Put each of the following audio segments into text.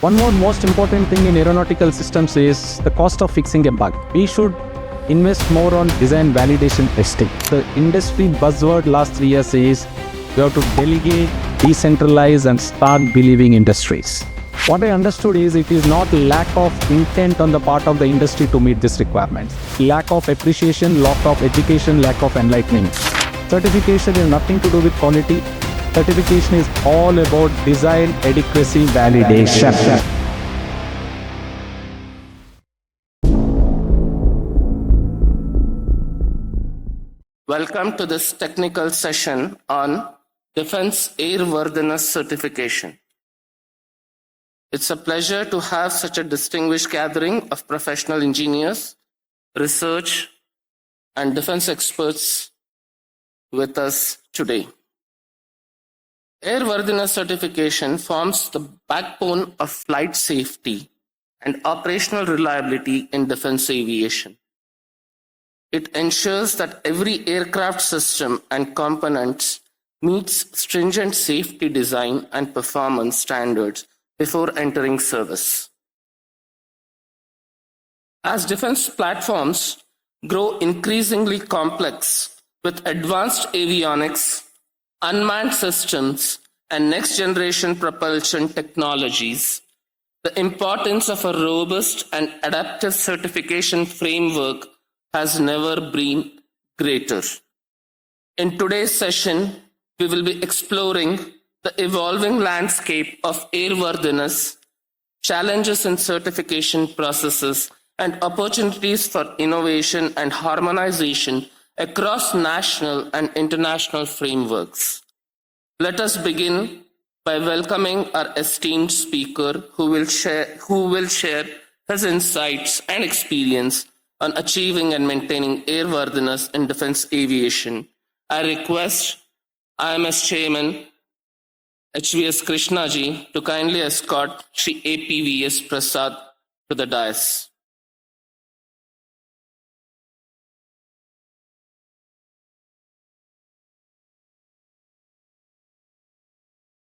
One more most important thing in aeronautical systems is the cost of fixing a bug. We should invest more on design validation testing. The industry buzzword last 3 years is we have to delegate, decentralize and start believing industries. What I understood is it is not lack of intent on the part of the industry to meet this requirement. Lack of appreciation, lack of education, lack of enlightening. Certification is nothing to do with quality. Certification is all about design, adequacy, validation. Welcome to this technical session on Defense Airworthiness Certification. It's a pleasure to have such a distinguished gathering of professional engineers, research, and defense experts with us today. Airworthiness certification forms the backbone of flight safety and operational reliability in defense aviation. It ensures that every aircraft system and components meets stringent safety design and performance standards before entering service. As defense platforms grow increasingly complex with advanced avionics, unmanned systems, and next-generation propulsion technologies, the importance of a robust and adaptive certification framework has never been greater. In today's session, we will be exploring the evolving landscape of airworthiness, challenges in certification processes, and opportunities for innovation and harmonization across national and international frameworks. Let us begin by welcoming our esteemed speaker who will share his insights and experience on achieving and maintaining airworthiness in defense aviation. I request IMS Chairman H.V.S. Krishnaji to kindly escort Shri A.P.V.S. Prasad to the dais.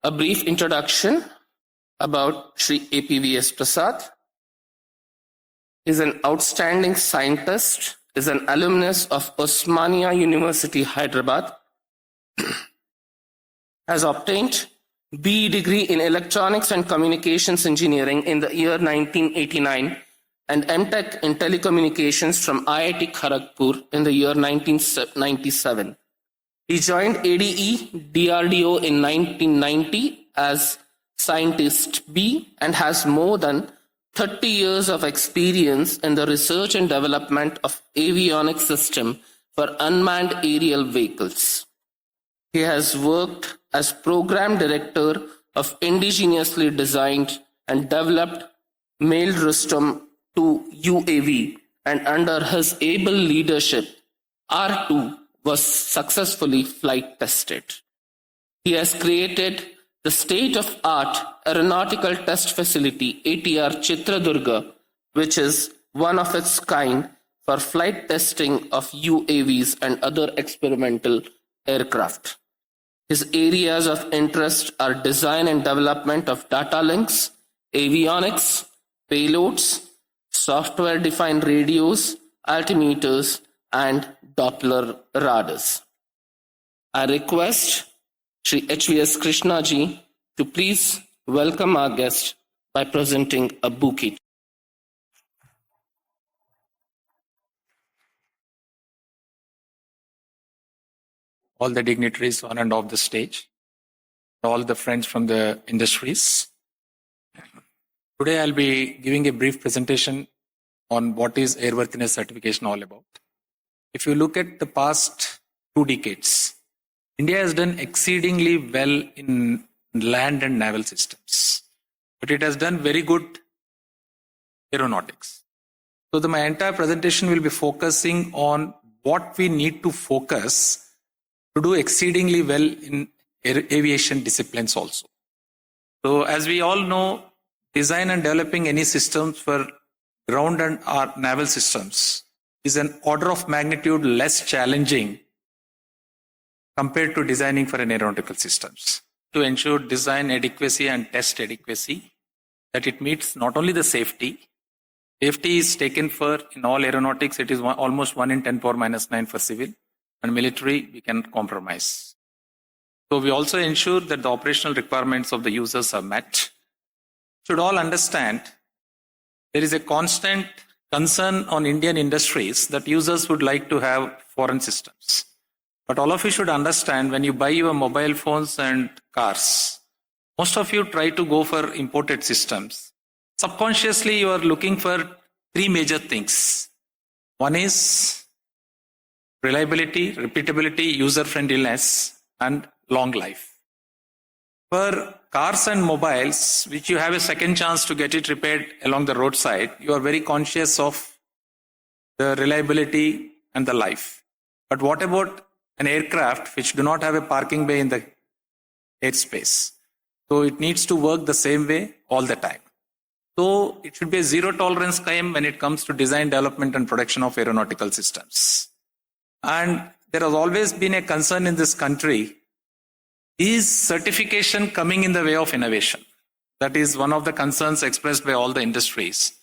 A brief introduction about Shri A.P.V.S. Prasad. He is an outstanding scientist, is an alumnus of Osmania University, Hyderabad, has obtained BE degree in Electronics and Communications Engineering in the year 1989 and MTech in Telecommunications from IIT Kharagpur in the year 1997. He joined ADE DRDO in 1990 as Scientist B and has more than 30 years of experience in the research and development of avionics system for unmanned aerial vehicles. He has worked as program director of indigenously designed and developed Maelstrom 2 UAV, and under his able leadership, R2 was successfully flight tested. He has created the state-of-art aeronautical test facility ATR Chitradurga, which is one of its kind for flight testing of UAVs and other experimental aircraft. His areas of interest are design and development of data links, avionics, payloads, software-defined radios, altimeters, and Doppler radars. I request Shri H.V.S. Krishnaji to please welcome our guest by presenting a bouquet. All the dignitaries on and off the stage, all the friends from the industries. Today I'll be giving a brief presentation on what is airworthiness certification all about. If you look at the past 2 decades, India has done exceedingly well in land and naval systems, but it has done very good aeronautics. So my entire presentation will be focusing on what we need to focus to do exceedingly well in aviation disciplines also. So as we all know, design and developing any systems for ground and our naval systems is an order of magnitude less challenging compared to designing for an aeronautical systems. To ensure design adequacy and test adequacy, that it meets not only the safety. Safety is taken for, in all aeronautics, it is almost 1 in 10 power minus 9 for civil, and military, we can compromise. So we also ensure that the operational requirements of the users are met. Should all understand, there is a constant concern on Indian industries that users would like to have foreign systems. But all of you should understand, when you buy your mobile phones and cars, most of you try to go for imported systems. Subconsciously, you are looking for 3 major things. One is reliability, repeatability, user-friendliness, and long life. For cars and mobiles, which you have a second chance to get it repaired along the roadside, you are very conscious of the reliability and the life. But what about an aircraft which do not have a parking bay in the airspace? So it needs to work the same way all the time. So it should be a zero tolerance crime when it comes to design, development and production of aeronautical systems. And there has always been a concern in this country, is certification coming in the way of innovation? That is one of the concerns expressed by all the industries.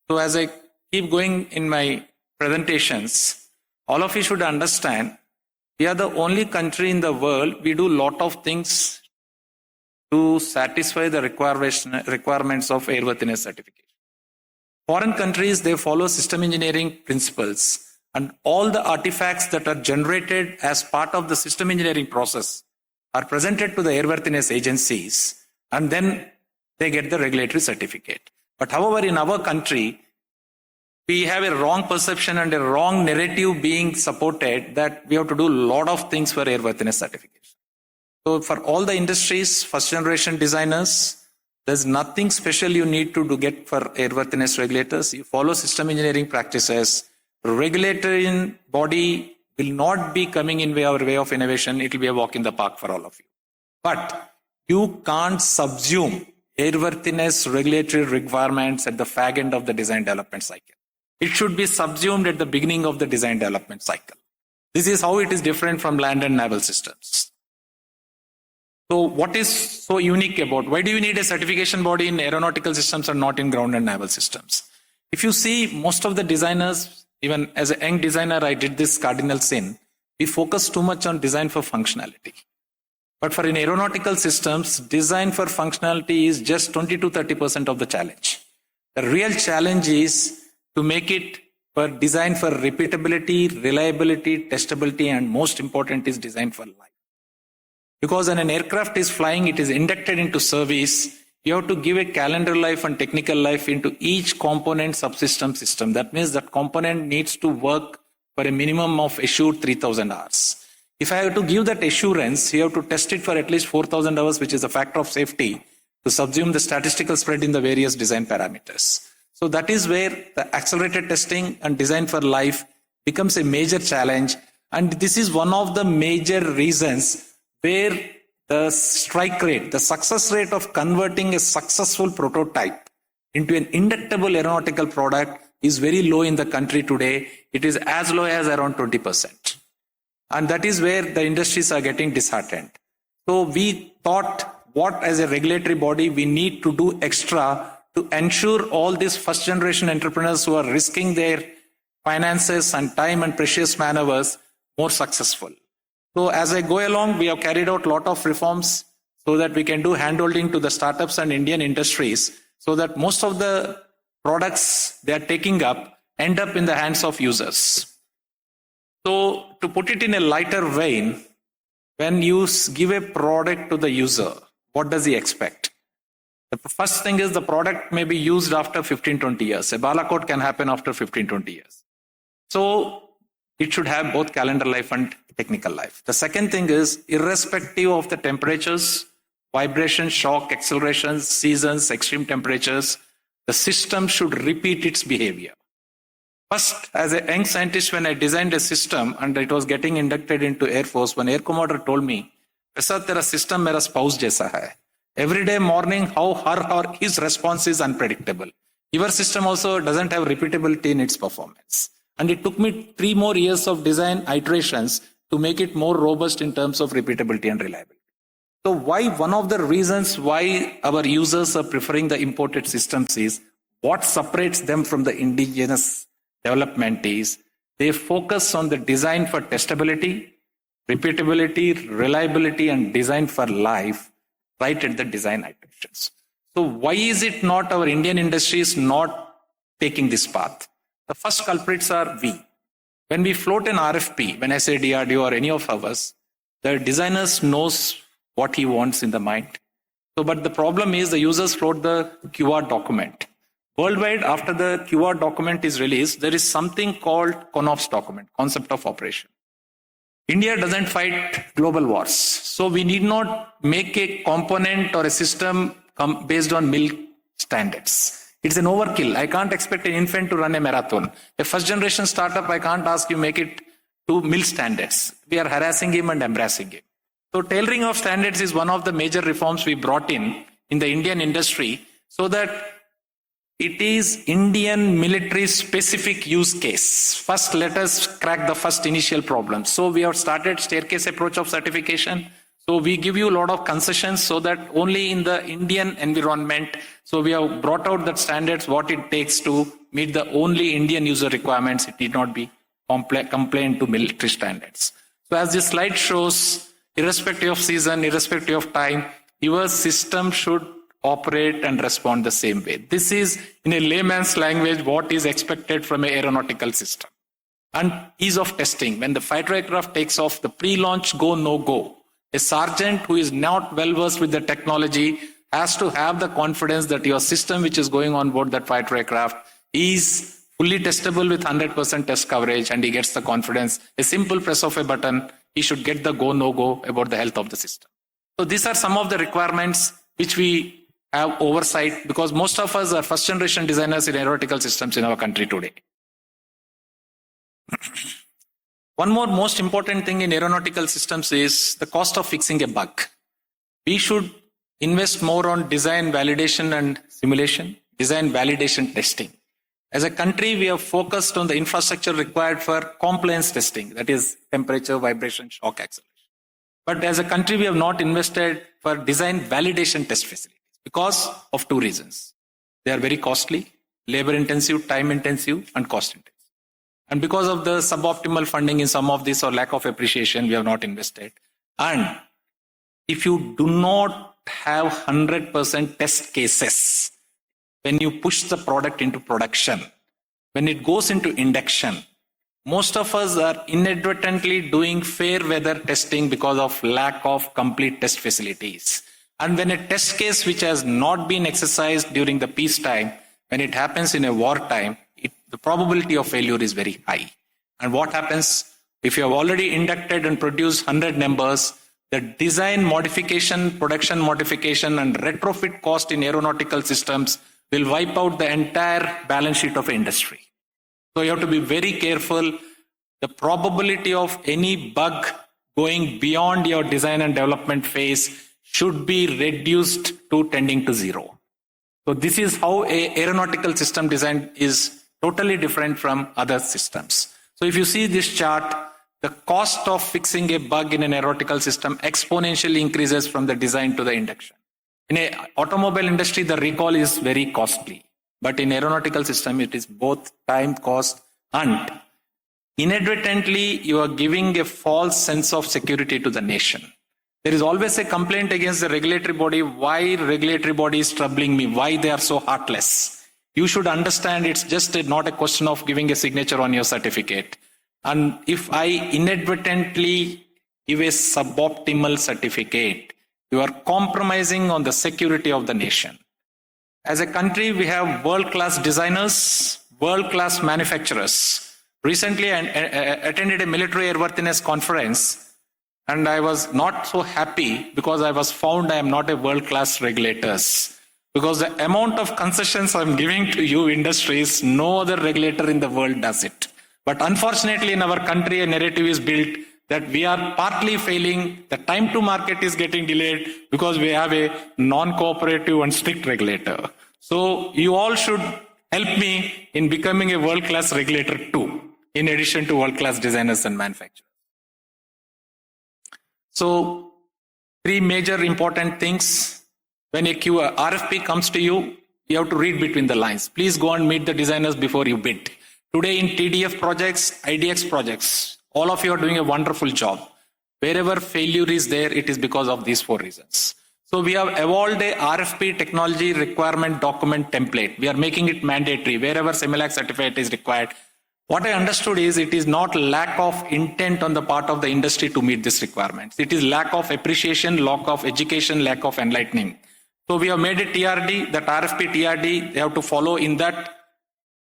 So as I keep going in my presentations, all of you should understand, we are the only country in the world, we do a lot of things to satisfy the requirements of airworthiness certification. Foreign countries, they follow system engineering principles, and all the artifacts that are generated as part of the system engineering process are presented to the airworthiness agencies, and then they get the regulatory certificate. But however, in our country, we have a wrong perception and a wrong narrative being supported that we have to do a lot of things for airworthiness certification. So for all the industries, first generation designers, there's nothing special you need to get for airworthiness regulators. You follow system engineering practices. Regulatory body will not be coming in our way of innovation. It will be a walk in the park for all of you. But you can't subsume airworthiness regulatory requirements at the fag end of the design development cycle. It should be subsumed at the beginning of the design development cycle. This is how it is different from land and naval systems. So what is so unique about, why do you need a certification body in aeronautical systems and not in ground and naval systems? If you see, most of the designers, even as a young designer, I did this cardinal sin. We focus too much on design for functionality. But for in aeronautical systems, design for functionality is just 20 to 30% of the challenge. The real challenge is to make it for design for repeatability, reliability, testability, and most important is design for life. Because when an aircraft is flying, it is inducted into service. You have to give a calendar life and technical life into each component subsystem system. That means that component needs to work for a minimum of assured 3,000 hours. If I have to give that assurance, you have to test it for at least 4,000 hours, which is a factor of safety, to subsume the statistical spread in the various design parameters. So that is where the accelerated testing and design for life becomes a major challenge. And this is one of the major reasons where the strike rate, the success rate of converting a successful prototype into an inductable aeronautical product is very low in the country today. It is as low as around 20%. And that is where the industries are getting disheartened. So we thought, what as a regulatory body we need to do extra to ensure all these first generation entrepreneurs who are risking their finances and time and precious man hours more successful. So as I go along, we have carried out a lot of reforms so that we can do handholding to the startups and Indian industries so that most of the products they are taking up end up in the hands of users. So to put it in a lighter vein, when you give a product to the user, what does he expect? The first thing is the product may be used after 15-20 years. A Balakot can happen after 15-20 years. So it should have both calendar life and technical life. The second thing is, irrespective of the temperatures, vibration, shock, accelerations, seasons, extreme temperatures, the system should repeat its behavior. First, as a young scientist, when I designed a system and it was getting inducted into Air Force, one Air Commander told me, Prasad, tera system mera spouse jaisa hai. Every day morning, how her or his response is unpredictable. Your system also doesn't have repeatability in its performance. And it took me 3 more years of design iterations to make it more robust in terms of repeatability and reliability. So one of the reasons why our users are preferring the imported systems is what separates them from the indigenous development is they focus on the design for testability, repeatability, reliability, and design for life right at the design iterations. So why is it not our Indian industry is not taking this path? The first culprits are we. When we float an RFP, when I say DRDO or any of ours, the designers knows what he wants in the mind. So, but the problem is the users float the QR document. Worldwide, after the QR document is released, there is something called CONOPS document, concept of operation. India doesn't fight global wars. So we need not make a component or a system based on milk standards. It's an overkill. I can't expect an infant to run a marathon. A first generation startup, I can't ask you make it to milk standards. We are harassing him and embracing him. So tailoring of standards is one of the major reforms we brought in the Indian industry so that it is Indian military specific use case. First, let us crack the first initial problem. So we have started staircase approach of certification. So we give you a lot of concessions so that only in the Indian environment, so we have brought out that standards, what it takes to meet the only Indian user requirements. It need not be complained to military standards. So as this slide shows, irrespective of season, irrespective of time, your system should operate and respond the same way. This is, in a layman's language, what is expected from an aeronautical system. And ease of testing. When the fighter aircraft takes off, the pre-launch go, no go. A sergeant who is not well versed with the technology has to have the confidence that your system which is going on board that fighter aircraft is fully testable with 100% test coverage, and he gets the confidence. A simple press of a button, he should get the go, no go about the health of the system. So these are some of the requirements which we have oversight, because most of us are first generation designers in aeronautical systems in our country today. One more most important thing in aeronautical systems is the cost of fixing a bug. We should invest more on design validation and simulation, design validation testing. As a country, we have focused on the infrastructure required for compliance testing, that is temperature, vibration, shock acceleration. But as a country, we have not invested for design validation test facilities because of two reasons. They are very costly, labor intensive, time intensive, and cost intensive. And because of the suboptimal funding in some of this or lack of appreciation, we have not invested. And if you do not have 100% test cases, when you push the product into production, when it goes into induction, most of us are inadvertently doing fair weather testing because of lack of complete test facilities. And when a test case which has not been exercised during the peacetime, when it happens in a wartime, the probability of failure is very high. And what happens if you have already inducted and produced 100 numbers, the design modification, production modification, and retrofit cost in aeronautical systems will wipe out the entire balance sheet of industry. So you have to be very careful. The probability of any bug going beyond your design and development phase should be reduced to tending to zero. So this is how an aeronautical system design is totally different from other systems. So if you see this chart, the cost of fixing a bug in an aeronautical system exponentially increases from the design to the induction. In an automobile industry, the recall is very costly. But in aeronautical system, it is both time, cost, and inadvertently, you are giving a false sense of security to the nation. There is always a complaint against the regulatory body. Why regulatory body is troubling me? Why they are so heartless? You should understand it's just not a question of giving a signature on your certificate. And if I inadvertently give a suboptimal certificate, you are compromising on the security of the nation. As a country, we have world-class designers, world-class manufacturers. Recently, I attended a military airworthiness conference, and I was not so happy because I was found I am not a world-class regulators. Because the amount of concessions I'm giving to you industries, no other regulator in the world does it. But unfortunately, in our country, a narrative is built that we are partly failing, the time to market is getting delayed because we have a non-cooperative and strict regulator. So you all should help me in becoming a world-class regulator too, in addition to world-class designers and manufacturers. So Three major important things. When a RFP comes to you, you have to read between the lines. Please go and meet the designers before you bid. Today in TDF projects, IDX projects, all of you are doing a wonderful job. Wherever failure is there, it is because of these 4 reasons. So we have evolved a RFP technology requirement document template. We are making it mandatory wherever CEMILAC certificate is required. What I understood is it is not lack of intent on the part of the industry to meet these requirements. It is lack of appreciation, lack of education, lack of enlightening. So we have made a TRD, that RFP TRD, they have to follow in that.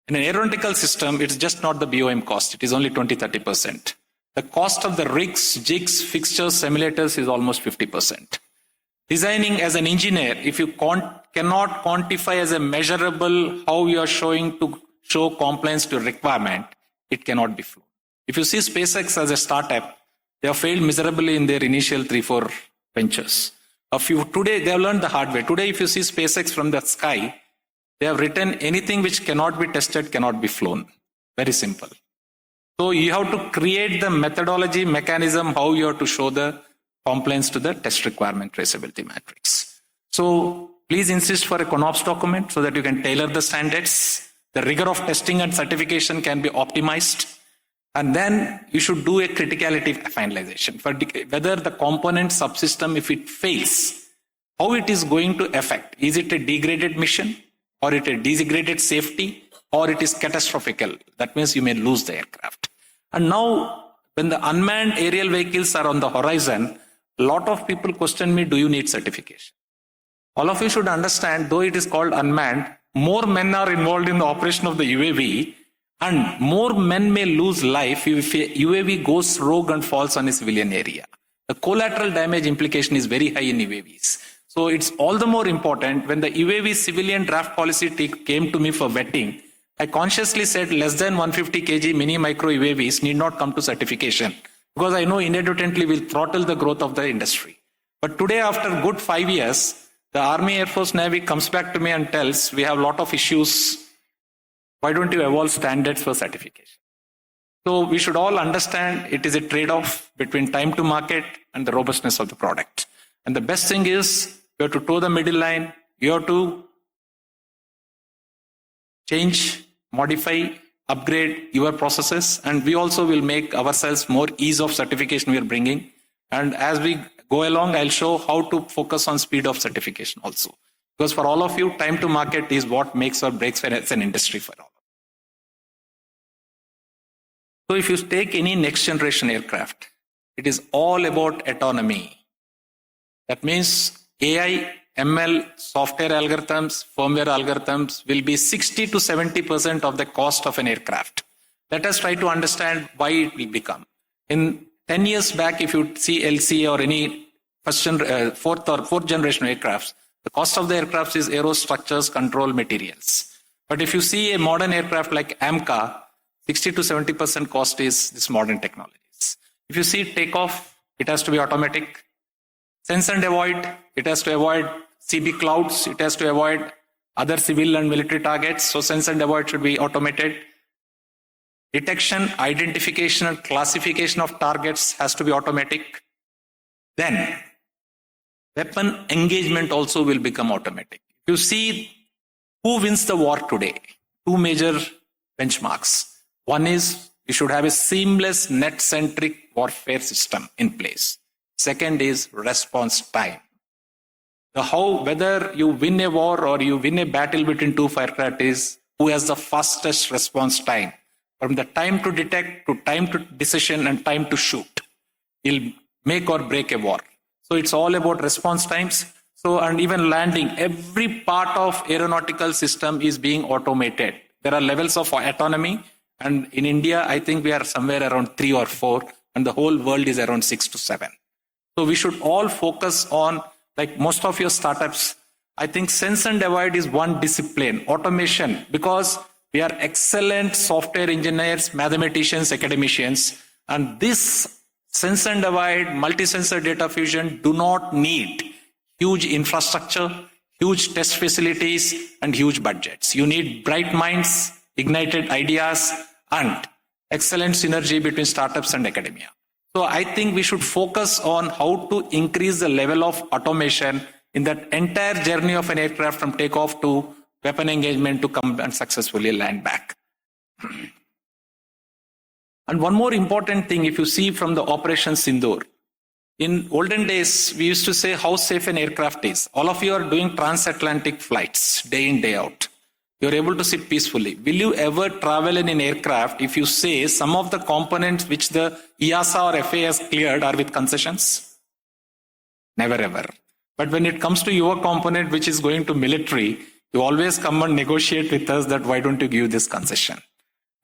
In an aeronautical system, it's just not the BOM cost. It is only 20-30%. The cost of the rigs, jigs, fixtures, simulators is almost 50%. Designing as an engineer, if you cannot quantify as a measurable how you are showing to show compliance to requirement, it cannot be flown. If you see SpaceX as a startup, they have failed miserably in their initial 3-4 ventures. Today, they have learned the hard way. Today, if you see SpaceX from the sky, they have written anything which cannot be tested, cannot be flown. Very simple. So you have to create the methodology, mechanism, how you have to show the compliance to the test requirement traceability matrix. So please insist for a CONOPS document so that you can tailor the standards. The rigor of testing and certification can be optimized. And then you should do a criticality finalization for whether the component subsystem, if it fails, how it is going to affect. Is it a degraded mission, or it a degraded safety, or it is catastrophical? That means you may lose the aircraft. And now, when the unmanned aerial vehicles are on the horizon, a lot of people question me, do you need certification? All of you should understand, though it is called unmanned, more men are involved in the operation of the UAV, and more men may lose life if a UAV goes rogue and falls on a civilian area. The collateral damage implication is very high in UAVs. So it's all the more important. When the UAV civilian draft policy came to me for vetting, I consciously said less than 150 kg mini micro UAVs need not come to certification, because I know inadvertently will throttle the growth of the industry. But today, after good 5 years, the Army, Air Force, Navy comes back to me and tells, we have a lot of issues. Why don't you evolve standards for certification? So we should all understand it is a trade-off between time to market and the robustness of the product. And the best thing is you have to toe the middle line. You have to change, modify, upgrade your processes. And we also will make ourselves more ease of certification we are bringing. And as we go along, I'll show how to focus on speed of certification also. Because for all of you, time to market is what makes or breaks as an industry for all. So if you take any next generation aircraft, it is all about autonomy. That means AI, ML, software algorithms, firmware algorithms will be 60 to 70% of the cost of an aircraft. Let us try to understand why it will become. In 10 years back, if you see LC or any fourth generation aircrafts, the cost of the aircraft is aerostructures, control materials. But if you see a modern aircraft like AMCA, 60 to 70% cost is this modern technologies. If you see takeoff, it has to be automatic. Sense and avoid, it has to avoid CB clouds, it has to avoid other civil and military targets. So sense and avoid should be automated. Detection, identification and classification of targets has to be automatic. Then weapon engagement also will become automatic. You see who wins the war today. 2 major benchmarks. One is you should have a seamless net-centric warfare system in place. Second is response time. Whether you win a war or you win a battle between 2 aircraft is who has the fastest response time. From the time to detect to time to decision and time to shoot, will make or break a war. So it's all about response times. So, and even landing, every part of aeronautical system is being automated. There are levels of autonomy. And in India, I think we are somewhere around 3 or 4, and the whole world is around 6 to 7. So we should all focus on, like most of your startups, I think sense and avoid is one discipline, automation, because we are excellent software engineers, mathematicians, academicians, and this sense and avoid, multi-sensor data fusion do not need huge infrastructure, huge test facilities, and huge budgets. You need bright minds, ignited ideas, and excellent synergy between startups and academia. So I think we should focus on how to increase the level of automation in that entire journey of an aircraft from takeoff to weapon engagement to come and successfully land back. And one more important thing, if you see from the Operation Sindoor, in olden days, we used to say how safe an aircraft is. All of you are doing transatlantic flights day in, day out. You're able to sit peacefully. Will you ever travel in an aircraft if you say some of the components which the EASA or FAA has cleared are with concessions? Never ever. But when it comes to your component which is going to military, you always come and negotiate with us that why don't you give this concession?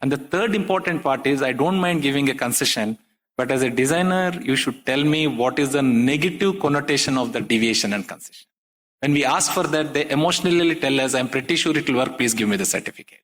And the third important part is I don't mind giving a concession, but as a designer, you should tell me what is the negative connotation of the deviation and concession. When we ask for that, they emotionally tell us, I'm pretty sure it will work, please give me the certificate.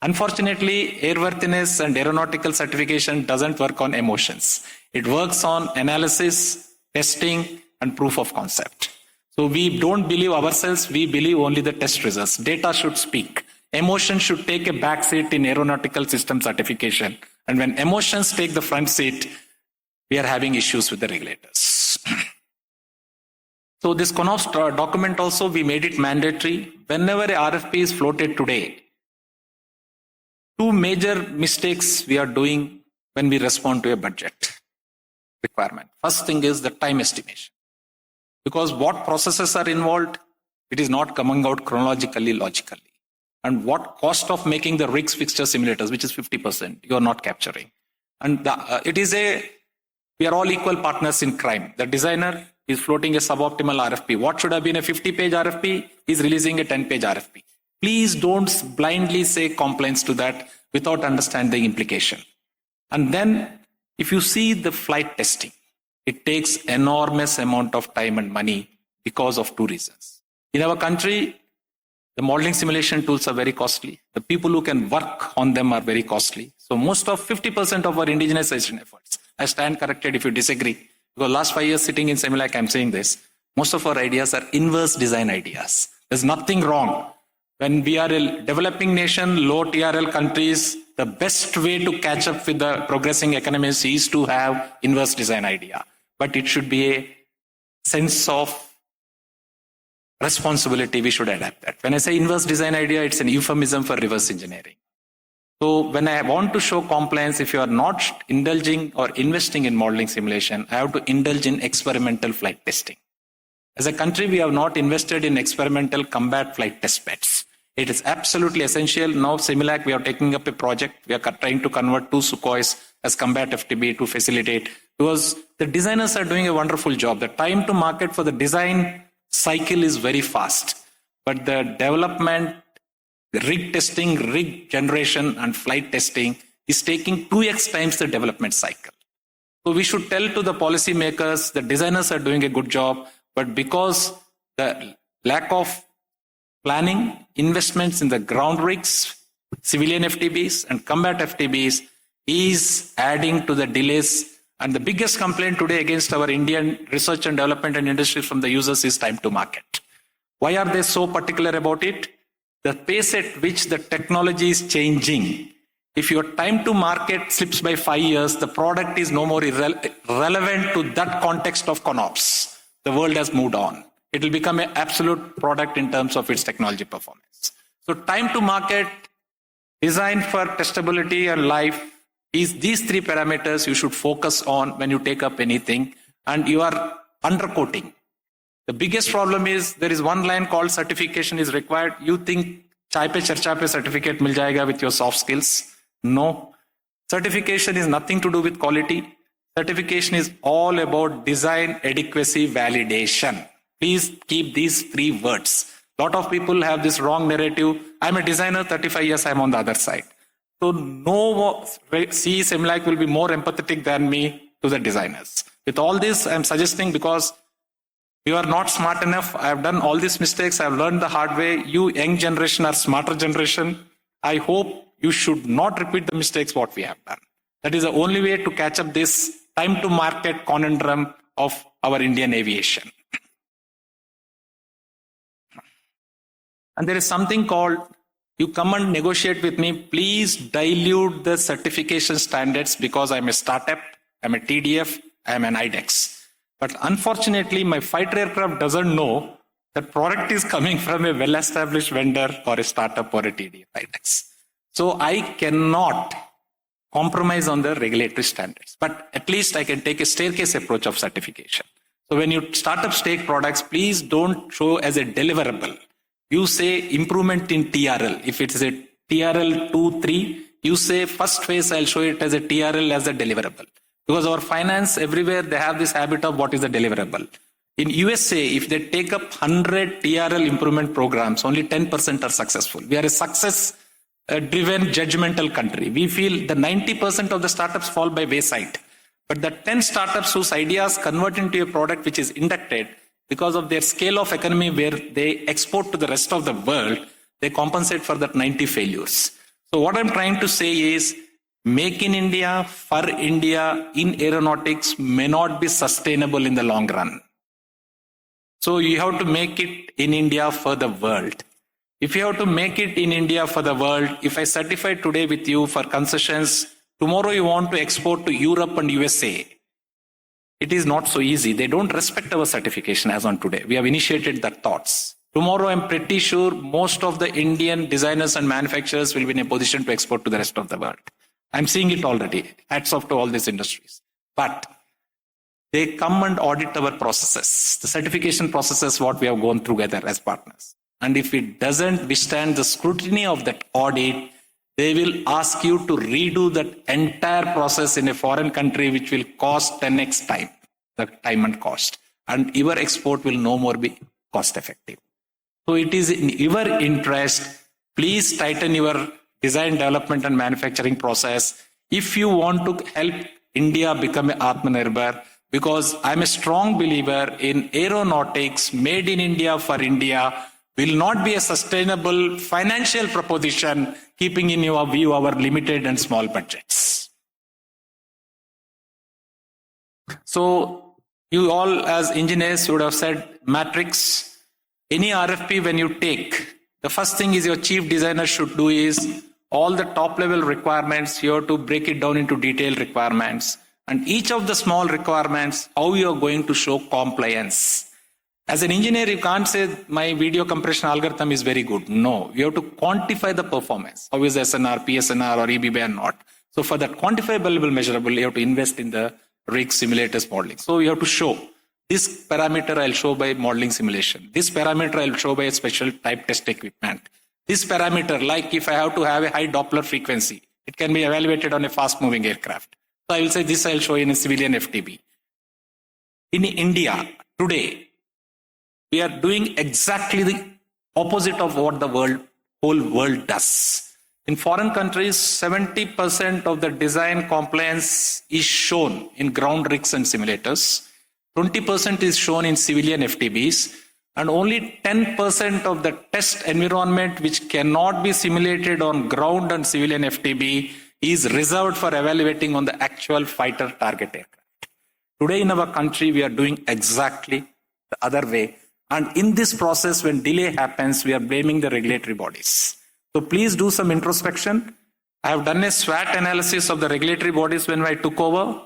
Unfortunately, airworthiness and aeronautical certification doesn't work on emotions. It works on analysis, testing, and proof of concept. So we don't believe ourselves, we believe only the test results. Data should speak. Emotion should take a back seat in aeronautical system certification. And when emotions take the front seat, we are having issues with the regulators. So this CONOPS document also, we made it mandatory. Whenever a RFP is floated today, two major mistakes we are doing when we respond to a budget requirement. First thing is the time estimation. Because what processes are involved, it is not coming out chronologically, logically. And what cost of making the rigs, fixture simulators, which is 50%, you are not capturing. And we are all equal partners in crime. The designer is floating a suboptimal RFP. What should have been a 50-page RFP is releasing a 10-page RFP. Please don't blindly say compliance to that without understanding the implication. And then if you see the flight testing, it takes enormous amount of time and money because of two reasons. In our country, the modeling simulation tools are very costly. The people who can work on them are very costly. So most of 50% of our indigenization efforts, I stand corrected if you disagree, because last 5 years sitting in CEMILAC, I'm saying this, most of our ideas are inverse design ideas. There's nothing wrong. When we are a developing nation, low TRL countries, the best way to catch up with the progressing economies is to have inverse design idea. But it should be a sense of responsibility, we should adapt that. When I say inverse design idea, it's an euphemism for reverse engineering. So when I want to show compliance, if you are not indulging or investing in modeling simulation, I have to indulge in experimental flight testing. As a country, we have not invested in experimental combat flight test beds. It is absolutely essential. Now, CEMILAC, we are taking up a project. We are trying to convert 2 Sukhois as combat FTB to facilitate, because the designers are doing a wonderful job. The time to market for the design cycle is very fast, but the development, the rig testing, rig generation, and flight testing is taking 2x times the development cycle. So we should tell to the policymakers, the designers are doing a good job, but because the lack of planning, investments in the ground rigs, civilian FTBs, and combat FTBs is adding to the delays. And the biggest complaint today against our Indian research and development and industry from the users is time to market. Why are they so particular about it? The pace at which the technology is changing. If your time to market slips by 5 years, the product is no more relevant to that context of CONOPS. The world has moved on. It will become an absolute product in terms of its technology performance. So time to market, design for testability and life, is these 3 parameters you should focus on when you take up anything, and you are undercoating. The biggest problem is there is one line called certification is required. You think chai pe charcha pe certificate mil jayega with your soft skills. No. Certification is nothing to do with quality. Certification is all about design, adequacy, validation. Please keep these 3 words. A lot of people have this wrong narrative. I'm a designer, 35 years, I'm on the other side. So no CEMILAC will be more empathetic than me to the designers. With all this, I'm suggesting, because you are not smart enough, I have done all these mistakes, I have learned the hard way. You young generation are smarter generation. I hope you should not repeat the mistakes what we have done. That is the only way to catch up this time to market conundrum of our Indian aviation. And there is something called, you come and negotiate with me, please dilute the certification standards, because I'm a startup I'm a TDF, I'm an IDEX. But unfortunately, my fighter aircraft doesn't know that product is coming from a well-established vendor or a startup or a TDF IDEX. So I cannot compromise on the regulatory standards, but at least I can take a staircase approach of certification. So when you startups take products, please don't show as a deliverable. You say improvement in TRL. If it is a TRL 2, 3, you say first phase, I'll show it as a TRL as a deliverable. Because our finance, everywhere, they have this habit of what is a deliverable. In USA, if they take up 100 TRL improvement programs, only 10% are successful. We are a success-driven, judgmental country. We feel the 90% of the startups fall by wayside. But the 10 startups whose ideas convert into a product which is inducted, because of their scale of economy where they export to the rest of the world, they compensate for that 90 failures. So what I'm trying to say is, make in India, for India, in aeronautics may not be sustainable in the long run. So you have to make it in India for the world. If you have to make it in India for the world, if I certify today with you for concessions, tomorrow you want to export to Europe and USA, it is not so easy. They don't respect our certification as on today. We have initiated that thoughts. Tomorrow, I'm pretty sure most of the Indian designers and manufacturers will be in a position to export to the rest of the world. I'm seeing it already. Hats off to all these industries. But they come and audit our processes, the certification processes, what we have gone through together as partners. And if it doesn't withstand the scrutiny of that audit, they will ask you to redo that entire process in a foreign country, which will cost 10x time, the time and cost. And your export will no more be cost effective. So it is in your interest, please tighten your design, development and manufacturing process if you want to help India become an Atmanirbhar, because I'm a strong believer in aeronautics made in India for India will not be a sustainable financial proposition, keeping in your view our limited and small budgets. So you all as engineers would have said matrix. Any RFP when you take, the first thing is your chief designer should do is all the top level requirements, you have to break it down into detailed requirements. And each of the small requirements, how you are going to show compliance. As an engineer, you can't say my video compression algorithm is very good. No, you have to quantify the performance. How is SNR, PSNR or EBB or not. So for that quantifiable, measurable, you have to invest in the rig simulators modeling. So you have to show this parameter I'll show by modeling simulation. This parameter I'll show by a special type test equipment. This parameter, like if I have to have a high Doppler frequency, it can be evaluated on a fast moving aircraft. So I will say this I'll show in a civilian FTB. In India, today, we are doing exactly the opposite of what the whole world does. In foreign countries, 70% of the design compliance is shown in ground rigs and simulators. 20% is shown in civilian FTBs. And only 10% of the test environment which cannot be simulated on ground and civilian FTB is reserved for evaluating on the actual fighter target aircraft. Today in our country, we are doing exactly the other way. And in this process, when delay happens, we are blaming the regulatory bodies. So please do some introspection. I have done a SWOT analysis of the regulatory bodies when I took over.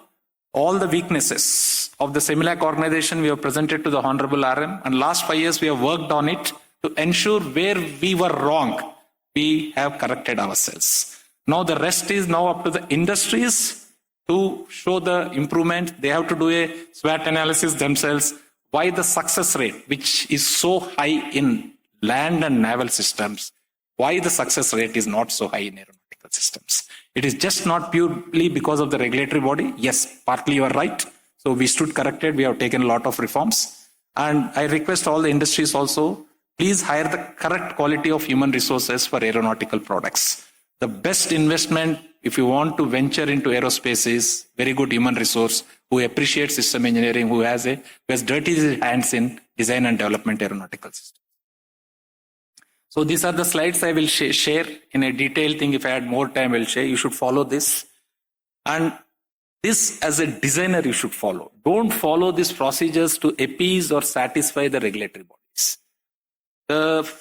All the weaknesses of the CEMILAC organization we have presented to the Honorable RM. And last 5 years, we have worked on it to ensure where we were wrong, we have corrected ourselves. Now the rest is now up to the industries to show the improvement. They have to do a SWOT analysis themselves. Why the success rate, which is so high in land and naval systems, why the success rate is not so high in aeronautical systems? It is just not purely because of the regulatory body. Yes, partly you are right. So we stood corrected. We have taken a lot of reforms. And I request all the industries also, please hire the correct quality of human resources for aeronautical products. The best investment, if you want to venture into aerospace, is very good human resource who appreciates system engineering, who has dirty his hands in design and development aeronautical systems. So these are the slides I will share in a detailed thing. If I had more time, I will share. You should follow this. And this, as a designer, you should follow. Don't follow these procedures to appease or satisfy the regulatory bodies. The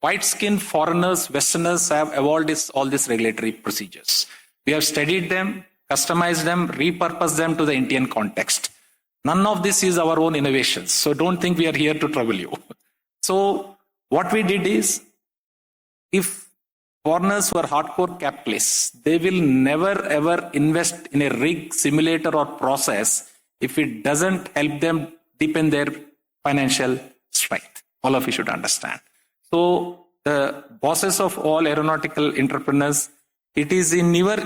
white-skinned foreigners, Westerners have evolved all these regulatory procedures. We have studied them, customize them, repurpose them to the Indian context. None of this is our own innovations. So don't think we are here to trouble you. So what we did is, if foreigners who are hardcore capitalists, they will never ever invest in a rig, simulator or process if it doesn't help them deepen their financial strength. All of you should understand. So the bosses of all aeronautical entrepreneurs, it is in your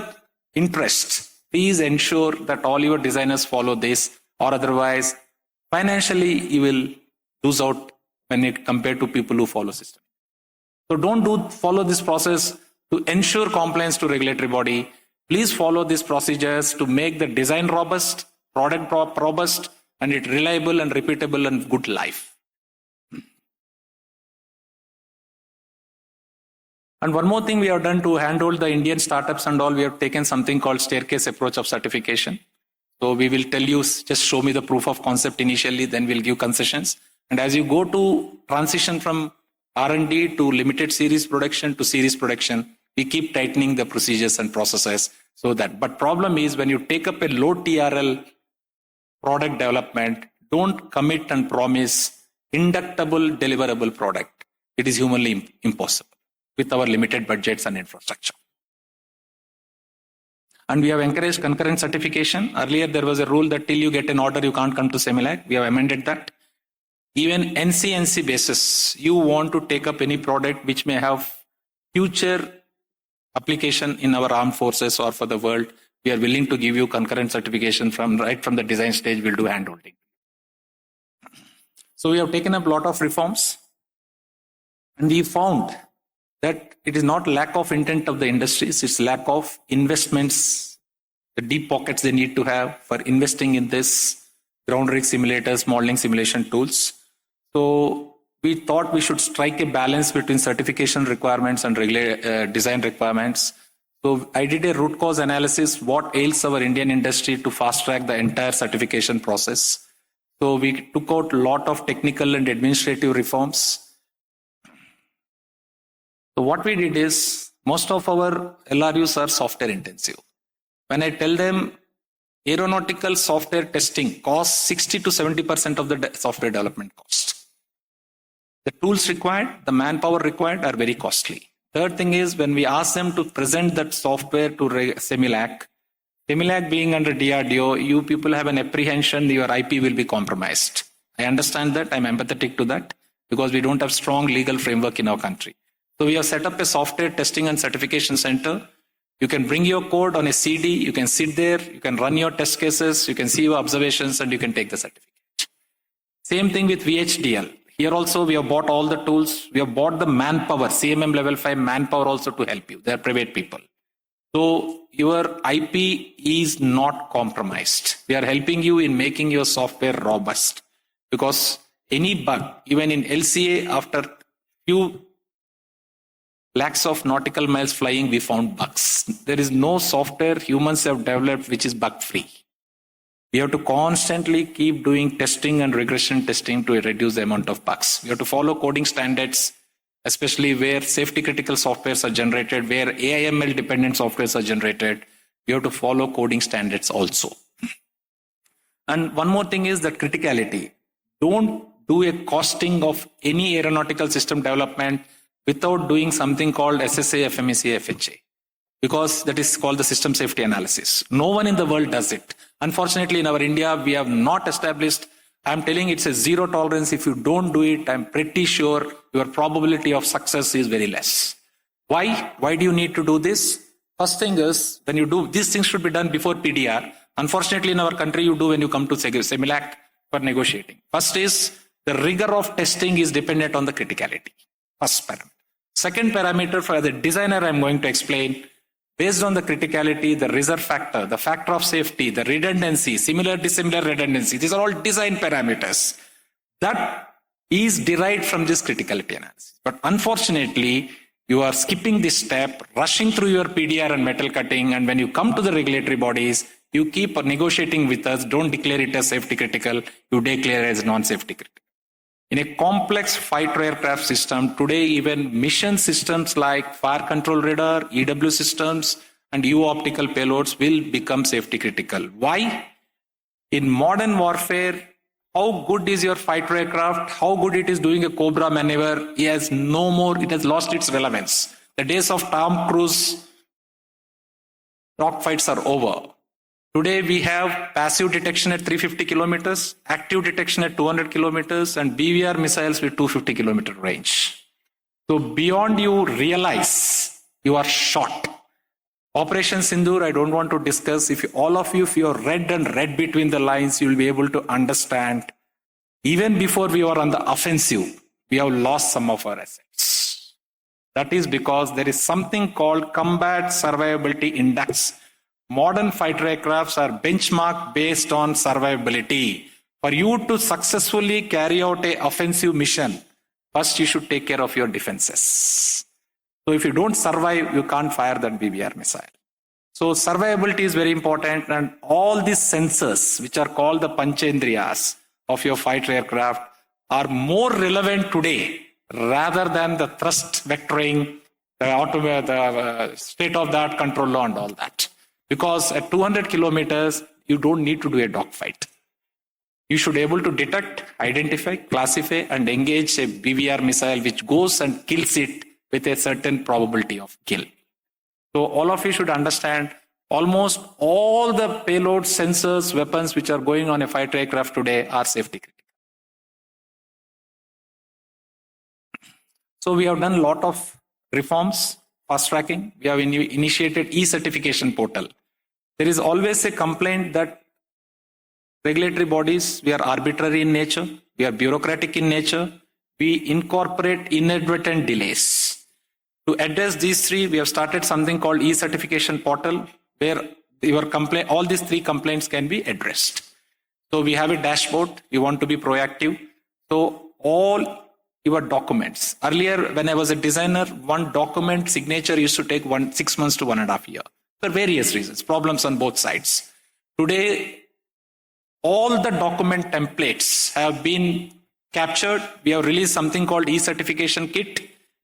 interest. Please ensure that all your designers follow this, or otherwise financially you will lose out when it compared to people who follow system. So don't follow this process to ensure compliance to regulatory body. Please follow these procedures to make the design robust, product robust, and it reliable and repeatable and good life. And one more thing we have done to handhold the Indian startups and all, we have taken something called staircase approach of certification. So we will tell you, just show me the proof of concept initially, then we'll give concessions. And as you go to transition from R&D to limited series production to series production, we keep tightening the procedures and processes so that. But problem is, when you take up a low TRL product development, don't commit and promise inductable, deliverable product. It is humanly impossible with our limited budgets and infrastructure. And we have encouraged concurrent certification. Earlier, there was a rule that till you get an order, you can't come to CEMILAC. We have amended that. Even NCNC basis, you want to take up any product which may have future application in our armed forces or for the world, we are willing to give you concurrent certification right from the design stage. We'll do handholding. So we have taken up a lot of reforms, and we found that it is not lack of intent of the industries, it's lack of investments, the deep pockets they need to have for investing in this ground rig simulators, modeling simulation tools. So we thought we should strike a balance between certification requirements and design requirements. So I did a root cause analysis, what ails our Indian industry to fast track the entire certification process. So we took out a lot of technical and administrative reforms. So what we did is, most of our LRUs are software intensive. When I tell them aeronautical software testing costs 60 to 70% of the software development cost. The tools required, the manpower required are very costly. Third thing is, when we ask them to present that software to CEMILAC, CEMILAC being under DRDO, you people have an apprehension your IP will be compromised. I understand that, I'm empathetic to that, because we don't have strong legal framework in our country. So we have set up a software testing and certification center. You can bring your code on a CD, you can sit there, you can run your test cases, you can see your observations, and you can take the certificate. Same thing with VHDL. Here also we have bought all the tools, we have bought the manpower, CMM level 5 manpower also to help you. They are private people. So your IP is not compromised. We are helping you in making your software robust. Because any bug, even in LCA, after few lakhs of nautical miles flying, we found bugs. There is no software humans have developed which is bug free. We have to constantly keep doing testing and regression testing to reduce the amount of bugs. We have to follow coding standards, especially where safety critical softwares are generated, where AIML dependent softwares are generated. We have to follow coding standards also. And one more thing is that criticality. Don't do a costing of any aeronautical system development without doing something called SSA, FMEC, FHA. Because that is called the system safety analysis. No one in the world does it. Unfortunately, in our India, we have not established. I'm telling it's a zero tolerance. If you don't do it, I'm pretty sure your probability of success is very less. Why? Why do you need to do this? First thing is, when you do, these things should be done before PDR. Unfortunately, in our country, you do when you come to CEMILAC for negotiating. First is, the rigor of testing is dependent on the criticality. First parameter. Second parameter, for the designer, I'm going to explain, based on the criticality, the reserve factor, the factor of safety, the redundancy, similar, dissimilar redundancy, these are all design parameters. That is derived from this criticality analysis. But unfortunately, you are skipping this step, rushing through your PDR and metal cutting, and when you come to the regulatory bodies, you keep negotiating with us, don't declare it as safety critical, you declare it as non-safety critical. In a complex fighter aircraft system, today even mission systems like fire control radar, EW systems, and EU optical payloads will become safety critical. Why? In modern warfare, how good is your fighter aircraft? How good it is doing a Cobra maneuver? It has no more, it has lost its relevance. The days of Tom Cruise dogfights are over. Today we have passive detection at 350 kilometers, active detection at 200 kilometers, and BVR missiles with 250 kilometer range. So beyond you realize, you are shot. Operation Sindoor, I don't want to discuss. If all of you, if you're read between the lines, you'll be able to understand. Even before we were on the offensive, we have lost some of our assets. That is because there is something called Combat Survivability Index. Modern fighter aircrafts are benchmarked based on survivability. For you to successfully carry out an offensive mission, first you should take care of your defenses. So if you don't survive, you can't fire that BBR missile. So survivability is very important, and all these sensors, which are called the Panchendriyas of your fighter aircraft, are more relevant today rather than the thrust vectoring, the state-of-the-art control law and all that. Because at 200 kilometers, you don't need to do a dogfight. You should be able to detect, identify, classify, and engage a BVR missile which goes and kills it with a certain probability of kill. So all of you should understand almost all the payload sensors, weapons which are going on a fighter aircraft today are safety critical. So we have done a lot of reforms, fast tracking. We have initiated e-certification portal. There is always a complaint that regulatory bodies, we are arbitrary in nature, we are bureaucratic in nature, we incorporate inadvertent delays. To address these three, we have started something called e-certification portal, where your complaint, all these three complaints can be addressed. So we have a dashboard, we want to be proactive. So all your documents. Earlier, when I was a designer, one document signature used to take 6 months to 1.5 years. For various reasons, problems on both sides. Today, all the document templates have been captured. We have released something called e-certification kit.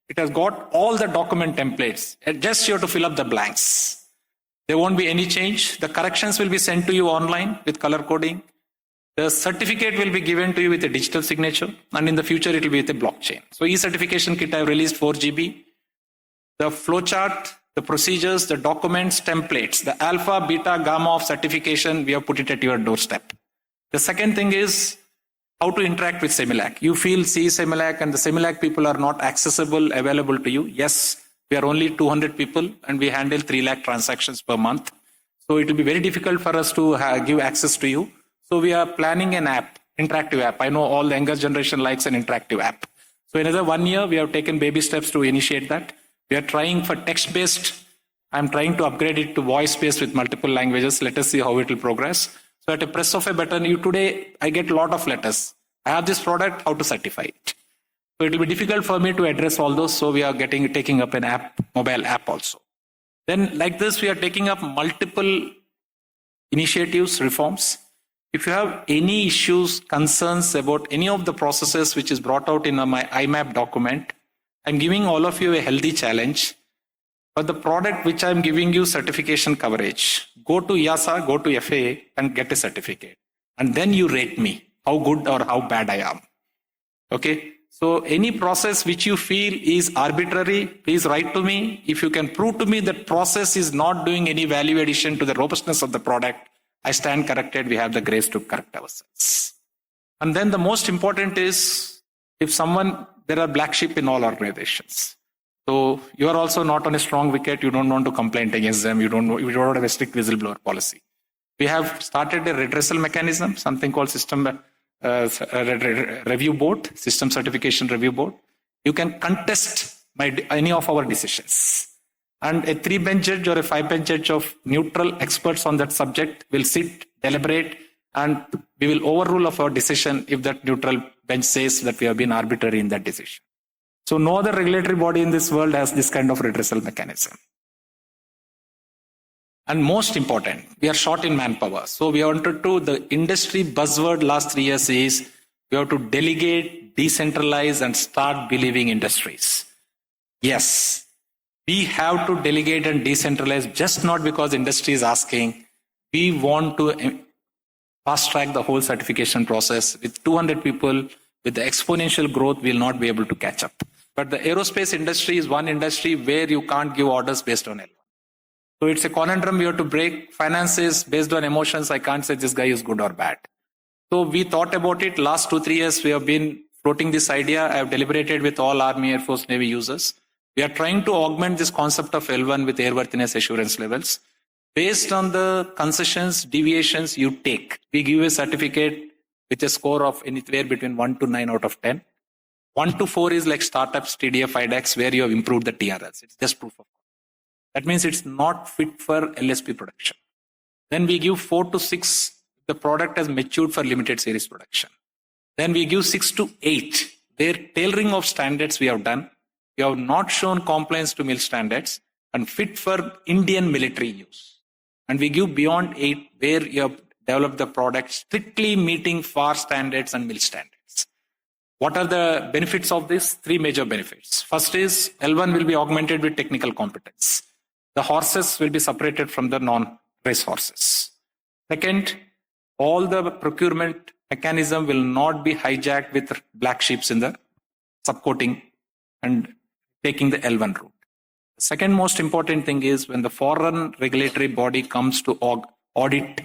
It has got all the document templates. Just you have to fill up the blanks. There won't be any change. The corrections will be sent to you online with color coding. The certificate will be given to you with a digital signature, and in the future it will be with a blockchain. So e-certification kit, I have released 4 GB. The flowchart, the procedures, the documents, templates, the alpha, beta, gamma of certification, we have put it at your doorstep. The second thing is how to interact with CEMILAC. You feel CEMILAC and the CEMILAC people are not accessible, available to you. Yes, we are only 200 people and we handle 3 lakh transactions per month. So it will be very difficult for us to give access to you. So we are planning an app, interactive app. I know all the younger generation likes an interactive app. So in another 1 year, we have taken baby steps to initiate that. We are trying for text-based. I'm trying to upgrade it to voice-based with multiple languages. Let us see how it will progress. So at a press of a button, today, I get a lot of letters. I have this product, how to certify it. So it will be difficult for me to address all those. So we are taking up an app, mobile app also. Then like this, we are taking up multiple initiatives, reforms. If you have any issues, concerns about any of the processes which is brought out in my IMAP document, I'm giving all of you a healthy challenge. For the product which I'm giving you certification coverage, go to EASA, go to FAA and get a certificate. And then you rate me, how good or how bad I am. Okay. So any process which you feel is arbitrary, please write to me. If you can prove to me that process is not doing any value addition to the robustness of the product, I stand corrected. We have the grace to correct ourselves. And then the most important is if there are black sheep in all organizations. So you are also not on a strong wicket. You don't want to complain against them. You don't have a strict whistleblower policy. We have started a redressal mechanism, something called system review board, system certification review board. You can contest any of our decisions. And a 3-bench judge or a 5-bench judge of neutral experts on that subject will sit, deliberate, and we will overrule of our decision if that neutral bench says that we have been arbitrary in that decision. So no other regulatory body in this world has this kind of redressal mechanism. And most important, we are short in manpower. So we wanted to, the industry buzzword last 3 years is we have to delegate, decentralize, and start believing industries. Yes, We have to delegate and decentralize, just not because industry is asking. We want to fast track the whole certification process. With 200 people, with the exponential growth, we'll not be able to catch up. But the aerospace industry is one industry where you can't give orders based on L1. So it's a conundrum we have to break. Finances based on emotions. I can't say this guy is good or bad. So we thought about it. Last 2-3 years, we have been floating this idea. I have deliberated with all Army, Air Force, Navy users. We are trying to augment this concept of L1 with airworthiness assurance levels. Based on the concessions, deviations you take, we give a certificate with a score of anywhere between 1 to 9 out of 10. 1 to 4 is like startups, TDF, IDEX, where you have improved the TRLs. It's just proof of. That means it's not fit for LSP production. Then we give 4 to 6. The product has matured for limited series production. Then we give 6 to 8. Their tailoring of standards we have done. We have not shown compliance to MIL standards and fit for Indian military use. And we give beyond 8 where you have developed the product strictly meeting FAR standards and MIL standards. What are the benefits of this? 3 major benefits. First is L1 will be augmented with technical competence. The horses will be separated from the non-race horses. Second, all the procurement mechanism will not be hijacked with black sheeps in the subcoating and taking the L1 route. The second most important thing is when the foreign regulatory body comes to audit,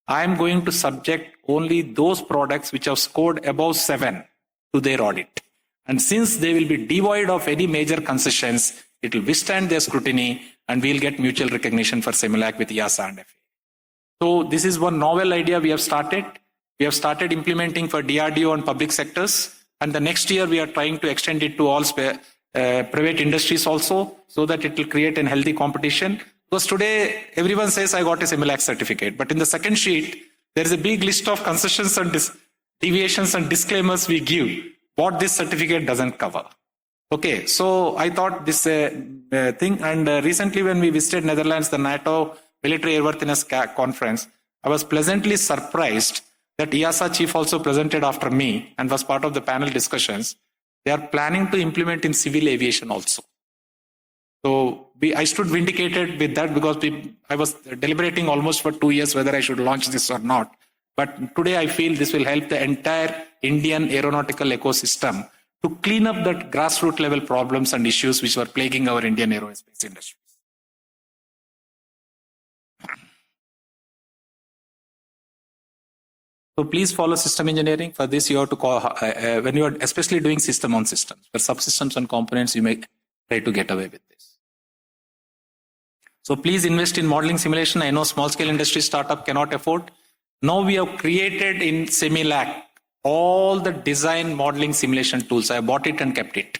I am going to subject only those products which have scored above 7 to their audit. And since they will be devoid of any major concessions, it will withstand their scrutiny and we'll get mutual recognition for CEMILAC with EASA and FAA. So this is one novel idea we have started. We have started implementing for DRDO and public sectors. And the next year we are trying to extend it to all private industries also, so that it will create a healthy competition. Because today everyone says I got a CEMILAC certificate, but in the second sheet there is a big list of concessions and deviations and disclaimers we give what this certificate doesn't cover. Okay, so I thought this thing, and recently when we visited Netherlands, the NATO Military Airworthiness Conference, I was pleasantly surprised that EASA chief also presented after me and was part of the panel discussions. They are planning to implement in civil aviation also. So I stood vindicated with that because I was deliberating almost for 2 years whether I should launch this or not. But today I feel this will help the entire Indian aeronautical ecosystem to clean up the grassroots level problems and issues which were plaguing our Indian aerospace industry. So please follow system engineering. For this, you have to call, when you are especially doing system on systems, for subsystems and components, you may try to get away with this. So please invest in modeling simulation. I know small scale industry startup cannot afford. Now we have created in CEMILAC all the design modeling simulation tools. I bought it and kept it.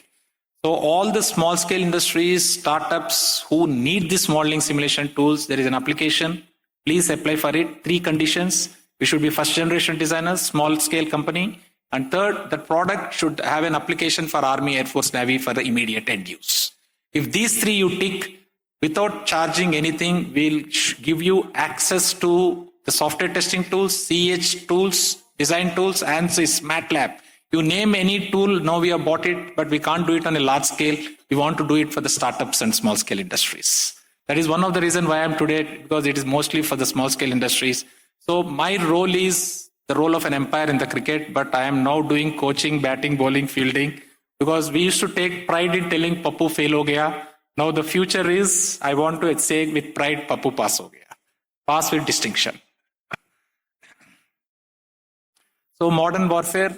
So all the small scale industries, startups who need this modeling simulation tools, there is an application. Please apply for it. 3 conditions. We should be first generation designers, small scale company. And third, the product should have an application for Army, Air Force, Navy for the immediate end use. If these 3 you tick, without charging anything, we'll give you access to the software testing tools, CH tools, design tools, and this MATLAB. You name any tool, now we have bought it, but we can't do it on a large scale. We want to do it for the startups and small scale industries. That is one of the reasons why I'm today, because it is mostly for the small scale industries. So my role is the role of an umpire in the cricket, but I am now doing coaching, batting, bowling, fielding, because we used to take pride in telling Papu fail ho gaya. Now the future is, I want to say with pride, Papu pass ho gaya. Pass with distinction. So modern warfare,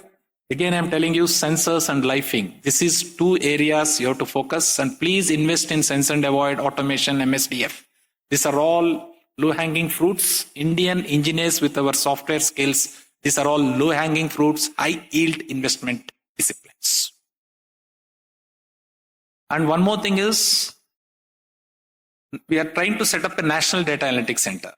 again I'm telling you sensors and lifing. This is 2 areas you have to focus, and please invest in sense and avoid, automation, MSDF. These are all low-hanging fruits. Indian engineers with our software skills, these are all low-hanging fruits, high-yield investment disciplines. And one more thing is, we are trying to set up a national data analytics center.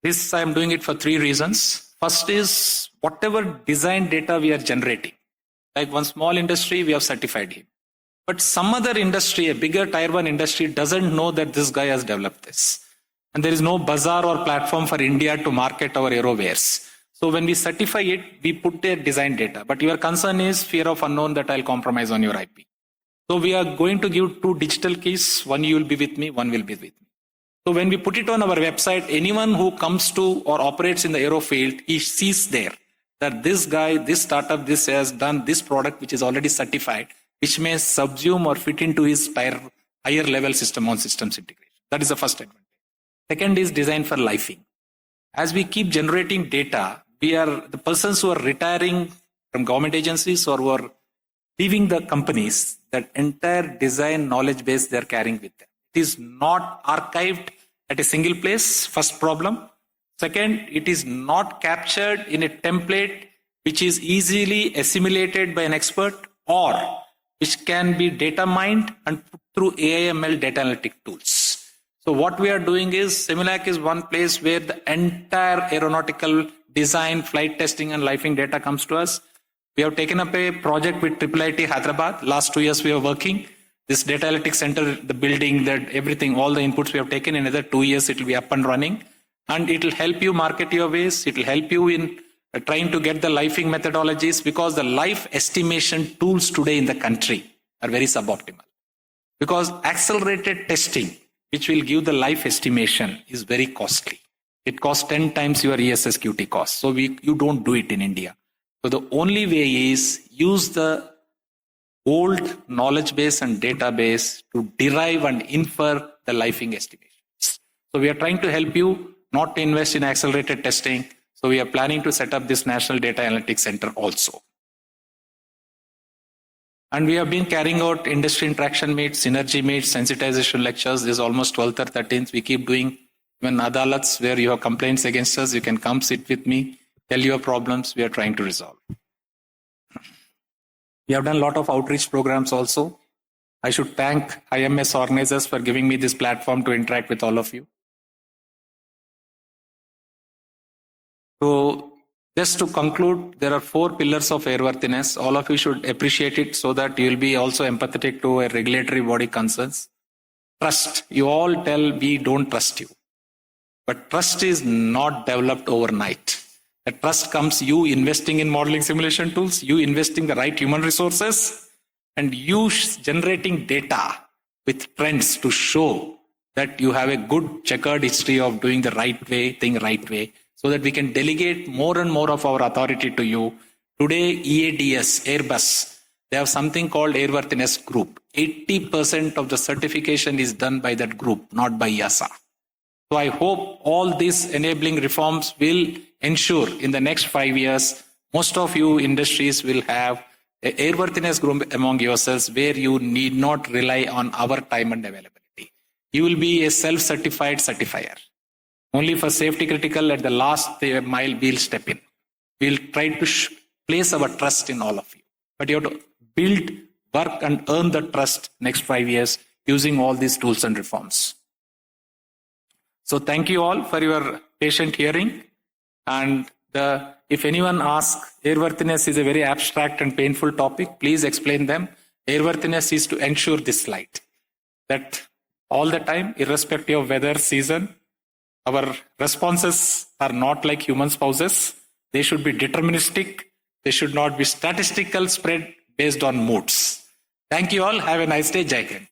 This I am doing it for 3 reasons. First is, whatever design data we are generating, like one small industry, we have certified him. But some other industry, a bigger tier 1 industry, doesn't know that this guy has developed this. And there is no bazaar or platform for India to market our aerowares. So when we certify it, we put their design data. But your concern is fear of unknown, that I'll compromise on your IP. So we are going to give 2 digital keys. One you will be with me, one will be with me. So when we put it on our website, anyone who comes to or operates in the aero field, he sees there that this guy, this startup, this has done this product which is already certified, which may subsume or fit into his higher level system on systems integration. That is the first advantage. Second is design for lifing. As we keep generating data, we are the persons who are retiring from government agencies or who are leaving the companies, that entire design knowledge base they are carrying with them. It is not archived at a single place, first problem. Second, it is not captured in a template which is easily assimilated by an expert or which can be data mined and put through AI/ML data analytic tools. So what we are doing is, CEMILAC is one place where the entire aeronautical design, flight testing and lifing data comes to us. We have taken up a project with IIIT Hyderabad. Last 2 years we are working. This data analytics center, the building, that everything, all the inputs we have taken, in another 2 years it will be up and running. And it will help you market your ways. It will help you in trying to get the lifing methodologies, because the life estimation tools today in the country are very suboptimal. Because accelerated testing, which will give the life estimation, is very costly. It costs 10 times your ESSQT cost. So you don't do it in India. So the only way is use the old knowledge base and database to derive and infer the lifing estimations. So we are trying to help you not to invest in accelerated testing. So we are planning to set up this National Data Analytics Center also. And we have been carrying out industry interaction meets, synergy meets, sensitization lectures. This is almost 12th or 13th. We keep doing when adalats where you have complaints against us, you can come sit with me, tell your problems. We are trying to resolve. We have done a lot of outreach programs also. I should thank IMS organizers for giving me this platform to interact with all of you. So just to conclude, there are 4 pillars of airworthiness. All of you should appreciate it so that you will be also empathetic to a regulatory body concerns. Trust. You all tell we don't trust you. But trust is not developed overnight. The trust comes you investing in modeling simulation tools, you investing the right human resources, and you generating data with trends to show that you have a good checkered history of doing the right way, so that we can delegate more and more of our authority to you. Today, EADS, Airbus, they have something called Airworthiness Group. 80% of the certification is done by that group, not by EASA. So I hope all these enabling reforms will ensure in the next 5 years, most of you industries will have an airworthiness group among yourselves where you need not rely on our time and availability. You will be a self-certified certifier. Only for safety critical at the last mile, we'll step in. We'll try to place our trust in all of you. But you have to build, work and earn the trust next 5 years using all these tools and reforms. So thank you all for your patient hearing. And if anyone asks, airworthiness is a very abstract and painful topic, please explain them. Airworthiness is to ensure this slide, that all the time, irrespective of weather, season, our responses are not like human spouses. They should be deterministic. They should not be statistical spread based on moods. Thank you all. Have a nice day. Jai Hind.